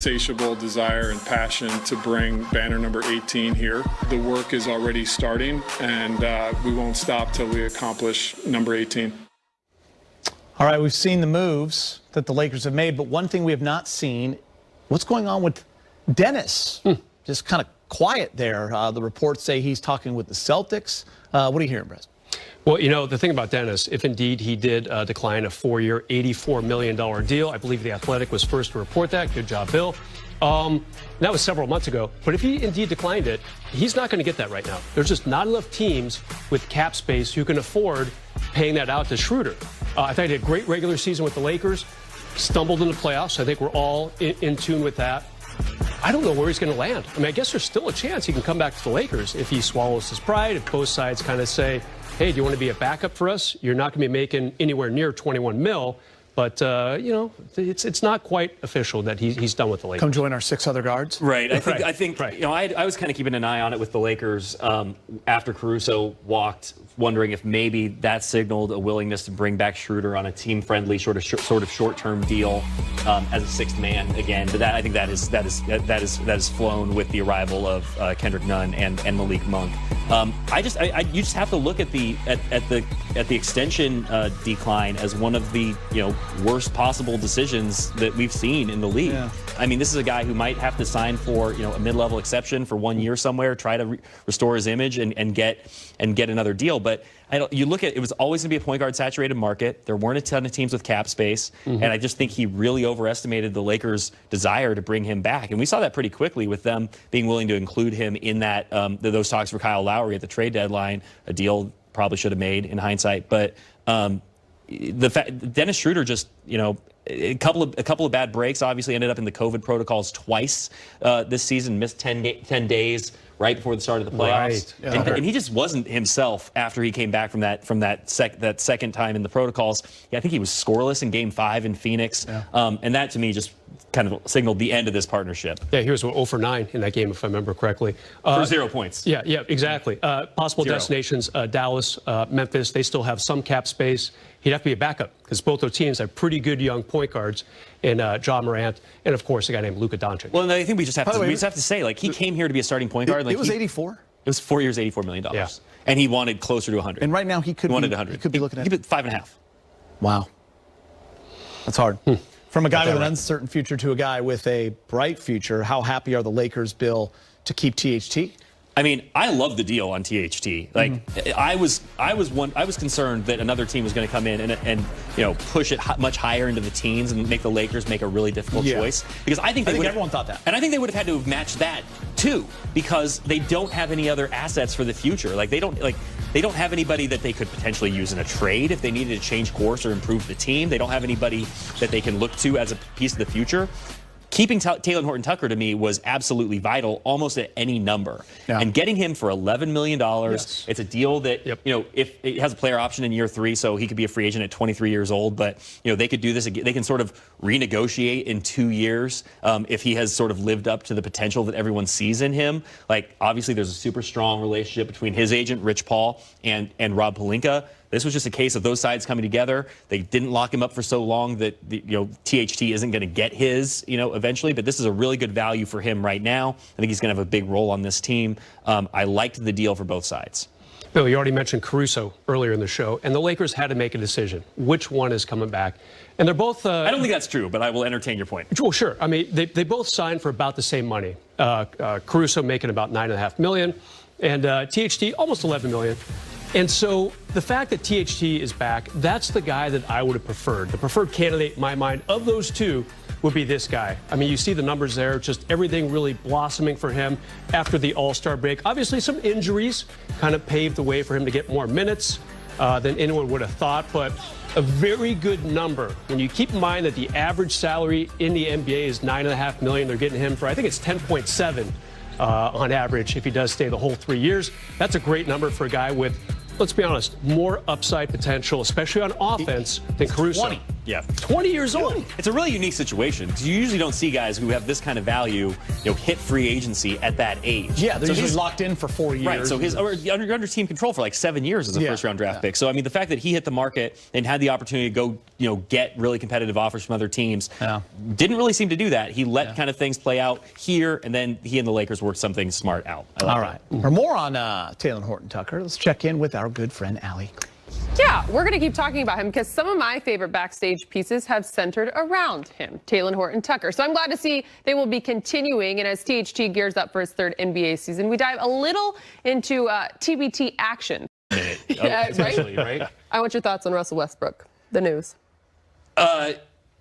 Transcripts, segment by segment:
insatiable desire and passion to bring banner number 18 here. The work is already starting, and we won't stop till we accomplish number 18. All right, we've seen the moves that the Lakers have made, but one thing we have not seen, what's going on with Dennis? Just kind of quiet there. The reports say he's talking with the Celtics. What are you hearing, Brez? Well, you know, the thing about Dennis, if indeed he did decline a 4-year, $84 million deal, I believe The Athletic was first to report that. Good job, Bill. That was several months ago. But if he indeed declined it, he's not going to get that right now. There's just not enough teams with cap space who can afford paying that out to Schroeder. I thought he had a great regular season with the Lakers, stumbled in the playoffs. I think we're all in tune with that. I don't know where he's going to land. I mean, I guess there's still a chance he can come back to the Lakers if he swallows his pride, if both sides kind of say, hey, do you want to be a backup for us? You're not going to be making anywhere near 21 mil. But, you know, it's not quite official that he's done with the Lakers. Come join our 6 other guards. Right. I think you know, I was kind of keeping an eye on it with the Lakers after Caruso walked, wondering if maybe that signaled a willingness to bring back Schroeder on a team-friendly sort of short-term deal as a sixth man again. But I think that is flown with the arrival of Kendrick Nunn and Malik Monk. You just have to look at the extension decline as one of the worst possible decisions that we've seen in the league. Yeah. I mean, this is a guy who might have to sign for a mid-level exception for 1 year somewhere, try to restore his image and get another deal. But you look at it was always going to be a point guard saturated market. There weren't a ton of teams with cap space, and I just think he really overestimated the Lakers' desire to bring him back. And we saw that pretty quickly with them being willing to include him in that those talks for Kyle Lowry at the trade deadline, a deal probably should have made in hindsight. But Dennis Schroeder just a couple of bad breaks. Obviously, ended up in the COVID protocols twice this season. Missed 10 days right before the start of the playoffs, right. And he just wasn't himself after he came back from that second time in the protocols. Yeah, I think he was scoreless in Game 5 in Phoenix, and that to me just kind of signaled the end of this partnership. Yeah, he was 0 for 9 in that game, if I remember correctly. For 0 points. Yeah, exactly. Possible destinations: Dallas, Memphis. They still have some cap space. He'd have to be a backup because both those teams have pretty good young point guards in Ja Morant and, of course, a guy named Luka Doncic. Well, I think we just have to say, like, he came here to be a starting point guard. It was 84. It was 4 years, $84 million. Yeah. And he wanted closer to 100. And right now he wanted 100. He could be looking at 5.5. Wow. That's hard. From a guy with an uncertain future to a guy with a bright future, how happy are the Lakers, Bill, to keep THT? I mean, I love the deal on THT. Like, I was concerned that another team was going to come in and push it much higher into the teens and make the Lakers make a really difficult choice, because I think everyone thought that, and I think they would have had to have matched that too, because they don't have any other assets for the future. Like they don't have anybody that they could potentially use in a trade if they needed to change course or improve the team. They don't have anybody that they can look to as a piece of the future. Keeping Talen Horton-Tucker, to me, was absolutely vital, almost at any number. Yeah. And getting him for $11 million, it's a deal that, if it has a player option in year 3, so he could be a free agent at 23 years old. But, they could do this again. They can sort of renegotiate in 2 years if he has sort of lived up to the potential that everyone sees in him. Like, obviously, there's a super strong relationship between his agent, Rich Paul, and Rob Pelinka. This was just a case of those sides coming together. They didn't lock him up for so long that THT isn't going to get his eventually. But this is a really good value for him right now. I think he's going to have a big role on this team. I liked the deal for both sides. Bill, you already mentioned Caruso earlier in the show, and the Lakers had to make a decision. Which one is coming back? And they're both... I don't think that's true, but I will entertain your point. Well, sure. I mean, they both signed for about the same money. Caruso making about $9.5 million, and THT almost $11 million. And so the fact that THT is back, that's the guy that I would have preferred. The preferred candidate in my mind of those two would be this guy. I mean, you see the numbers there, just everything really blossoming for him after the All-Star break. Obviously, some injuries kind of paved the way for him to get more minutes than anyone would have thought, but a very good number. When you keep in mind that the average salary in the NBA is $9.5 million, they're getting him for, I think it's 10.7 on average if he does stay the whole 3 years. That's a great number for a guy with, let's be honest, more upside potential, especially on offense, than Caruso. 20. Yeah. 20 years old. It's a really unique situation because you usually don't see guys who have this kind of value, hit free agency at that age. Yeah, they're usually locked in for 4 years. Right, so you're under team control for like 7 years as a first-round draft pick. So, I mean, the fact that he hit the market and had the opportunity to go, get really competitive offers from other teams, didn't really seem to do that. He let kind of things play out here, and then he and the Lakers worked something smart out. All right. For more on Taylor Horton-Tucker, let's check in with our good friend, Allie. Yeah, we're going to keep talking about him because some of my favorite backstage pieces have centered around him, Taylor Horton-Tucker. So I'm glad to see they will be continuing. And as THT gears up for his 3rd NBA season, we dive a little into TBT action. Yeah, right? I want your thoughts on Russell Westbrook, the news.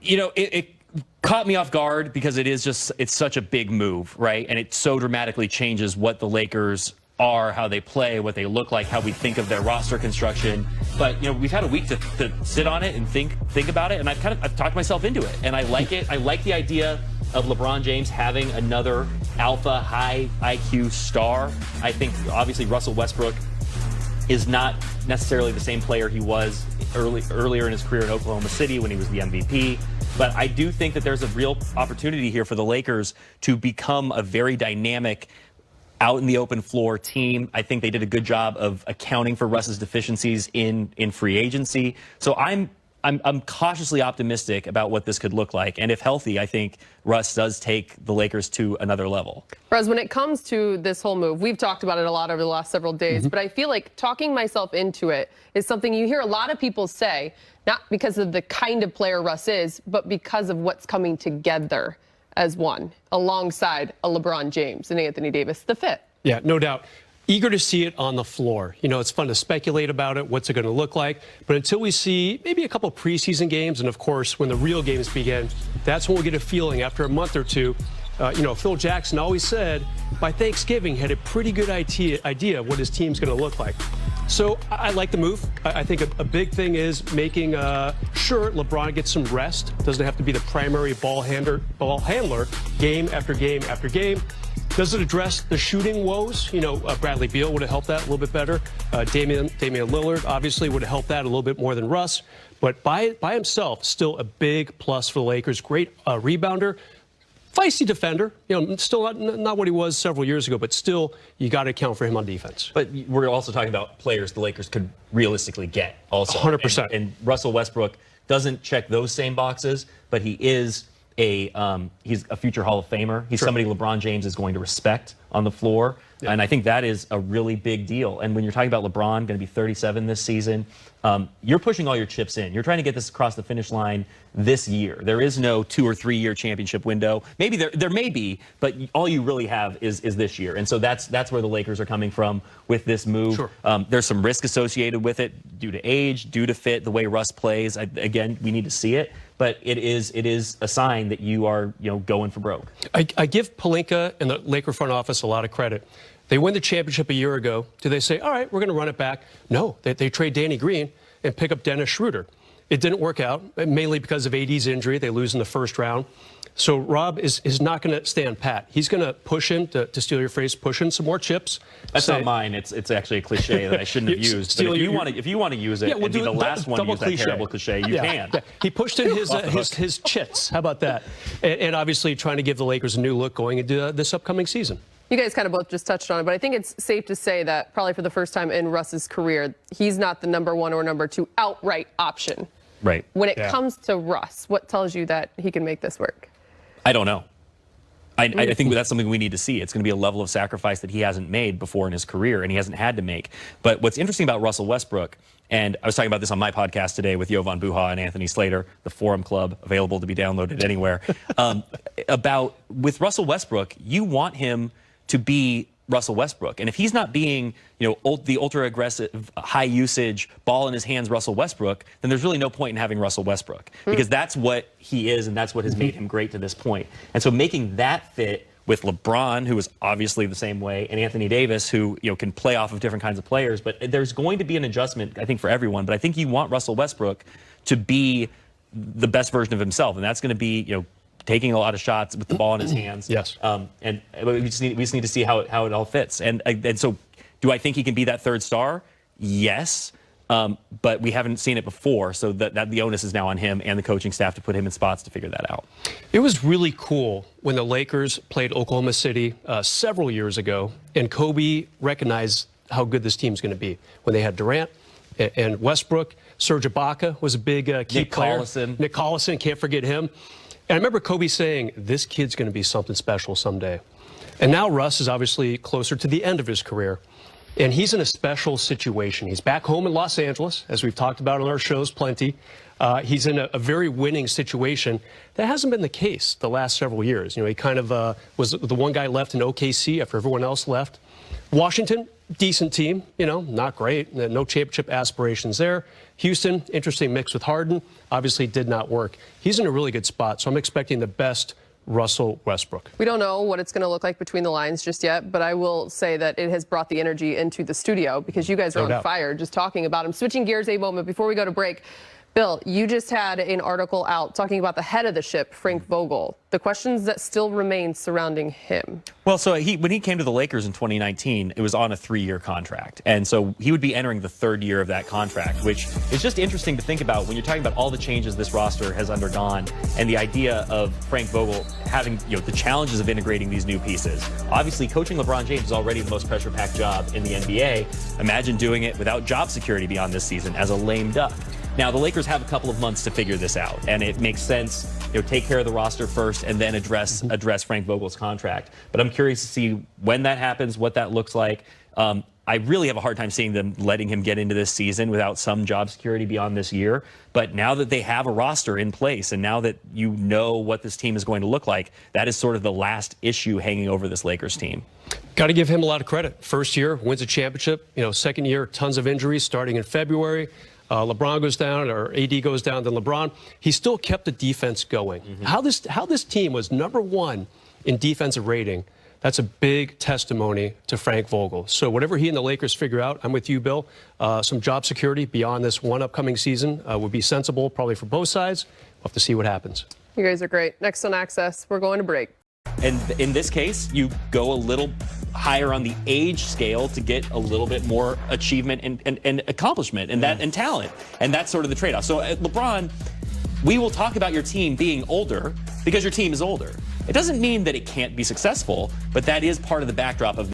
It caught me off guard because it's such a big move, right? And it so dramatically changes what the Lakers are, how they play, what they look like, how we think of their roster construction. But we've had a week to sit on it and think about it, and I've talked myself into it, and I like it. I like the idea of LeBron James having another alpha, high IQ star. I think obviously Russell Westbrook is not necessarily the same player he was earlier in his career in Oklahoma City when he was the MVP. But I do think that there's a real opportunity here for the Lakers to become a very dynamic, out in the open floor team. I think they did a good job of accounting for Russ's deficiencies in free agency. So I'm cautiously optimistic about what this could look like. And if healthy, I think Russ does take the Lakers to another level. Ruz, when it comes to this whole move, we've talked about it a lot over the last several days, but I feel like talking myself into it is something you hear a lot of people say, not because of the kind of player Russ is, but because of what's coming together as one, alongside a LeBron James and Anthony Davis, the fit. Yeah, no doubt. Eager to see it on the floor. It's fun to speculate about it. What's it going to look like? But until we see maybe a couple preseason games, and of course, when the real games begin, that's when we'll get a feeling after a month or two. Phil Jackson always said by Thanksgiving he had a pretty good idea of what his team's going to look like. So I like the move. I think a big thing is making sure LeBron gets some rest. Doesn't have to be the primary ball handler game after game after game. Does it address the shooting woes? Bradley Beal would have helped that a little bit better. Damian Lillard obviously would have helped that a little bit more than Russ. But by himself, still a big plus for the Lakers. Great rebounder. Feisty defender, still not what he was several years ago, but still, you got to account for him on defense. But we're also talking about players the Lakers could realistically get also. 100%. And Russell Westbrook doesn't check those same boxes, but he is he's a future Hall of Famer. He's somebody LeBron James is going to respect on the floor. Yeah. And I think that is a really big deal. And when you're talking about LeBron, going to be 37 this season, you're pushing all your chips in. You're trying to get this across the finish line this year. There is no 2 or 3 year championship window. Maybe there may be, but all you really have is this year. And so that's where the Lakers are coming from with this move. Sure. There's some risk associated with it due to age, due to fit, the way Russ plays. Again, we need to see it. But it is a sign that you are going for broke. I give Pelinka and the Laker front office a lot of credit. They win the championship a year ago. Do they say, all right, we're going to run it back? No, they trade Danny Green and pick up Dennis Schroeder. It didn't work out, mainly because of AD's injury. They lose in the first round. So Rob is not going to stand pat. He's going to push him, to steal your phrase, push in some more chips. That's not mine. It's actually a cliche that I shouldn't have used. But if you want to use it and be the last one to use that terrible cliche, you can. Yeah. He pushed in his chits. How about that? And obviously trying to give the Lakers a new look going into this upcoming season. You guys kind of both just touched on it, but I think it's safe to say that probably for the first time in Russ's career, he's not the number 1 or number 2 outright option. Right. When it comes to Russ, what tells you that he can make this work? I don't know. I think that's something we need to see. It's going to be a level of sacrifice that he hasn't made before in his career, and he hasn't had to make. But what's interesting about Russell Westbrook, and I was talking about this on my podcast today with Jovan Buha and Anthony Slater, the Forum Club, available to be downloaded anywhere, with Russell Westbrook, you want him to be Russell Westbrook. And if he's not being, the ultra-aggressive, high-usage, ball in his hands Russell Westbrook, then there's really no point in having Russell Westbrook. Because that's what he is, and that's what has made him great to this point. And so making that fit with LeBron, who is obviously the same way, and Anthony Davis, who can play off of different kinds of players, but there's going to be an adjustment, I think, for everyone. But I think you want Russell Westbrook to be the best version of himself, and that's going to be, taking a lot of shots with the ball in his hands. Yes. And we just need to see how it all fits. And so do I think he can be that third star? Yes. but we haven't seen it before, so that the onus is now on him and the coaching staff to put him in spots to figure that out. It was really cool when the Lakers played Oklahoma City several years ago, and Kobe recognized how good this team's going to be when they had Durant and Westbrook. Serge Ibaka was a big key player. Nick Collison, can't forget him. And I remember Kobe saying, this kid's going to be something special someday. And now Russ is obviously closer to the end of his career. And he's in a special situation. He's back home in Los Angeles, as we've talked about on our shows plenty. He's in a very winning situation. That hasn't been the case the last several years. You know, he kind of was the one guy left in OKC after everyone else left. Washington, decent team, you know, not great. No championship aspirations there. Houston, interesting mix with Harden. Obviously did not work. He's in a really good spot, so I'm expecting the best Russell Westbrook. We don't know what it's going to look like between the lines just yet, but I will say that it has brought the energy into the studio because you guys are on fire just talking about him. Switching gears a moment before we go to break. Bill, you just had an article out talking about the head of the ship, Frank Vogel, the questions that still remain surrounding him. Well, so when he came to the Lakers in 2019, it was on a 3-year contract. And so he would be entering the 3rd year of that contract, which is just interesting to think about when you're talking about all the changes this roster has undergone and the idea of Frank Vogel having, you know, the challenges of integrating these new pieces. Obviously, coaching LeBron James is already the most pressure-packed job in the NBA. Imagine doing it without job security beyond this season as a lame duck. Now, the Lakers have a couple of months to figure this out, and it makes sense, you know, take care of the roster first and then address Frank Vogel's contract. But I'm curious to see when that happens, what that looks like. I really have a hard time seeing them letting him get into this season without some job security beyond this year. But now that they have a roster in place and now that you know what this team is going to look like, that is sort of the last issue hanging over this Lakers team. Got to give him a lot of credit. First year, wins a championship. You know, second year, tons of injuries starting in February. LeBron goes down, or AD goes down, then LeBron. He still kept the defense going. How this team was #1 in defensive rating, that's a big testimony to Frank Vogel. So whatever he and the Lakers figure out, I'm with you, Bill. Some job security beyond this one upcoming season would be sensible, probably for both sides. We'll have to see what happens. You guys are great. Next on Access, we're going to break. And in this case, you go a little higher on the age scale to get a little bit more achievement and accomplishment and talent. And that's sort of the trade-off. So LeBron, we will talk about your team being older because your team is older. It doesn't mean that it can't be successful, but that is part of the backdrop of